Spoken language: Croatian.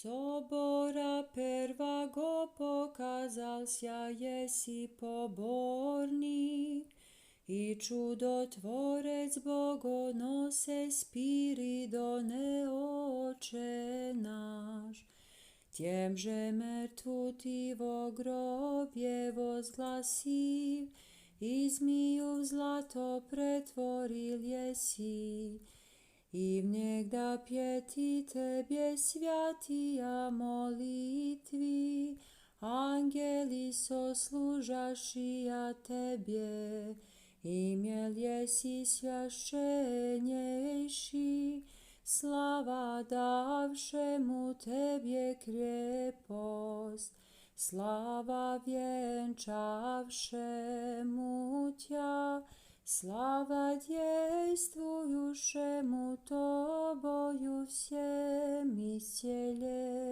Sobora prvago pokazalsja jesi pobornik i čudotvorec Bogonose Spiridone Oče naš. Tjemže mrtvu ti vo grobje vozglasiv i zmiju v zlato pretvoril jesi. I vnjegda pjeti tebje svjatija molitvi, angeli soslužašija tebje, imjel jesi svjašćenjejši, slava davše mu tebje krepost, slava vjenčavše mu tja, slava djejstvujuše mu toboju vsjem iscijeljenjem.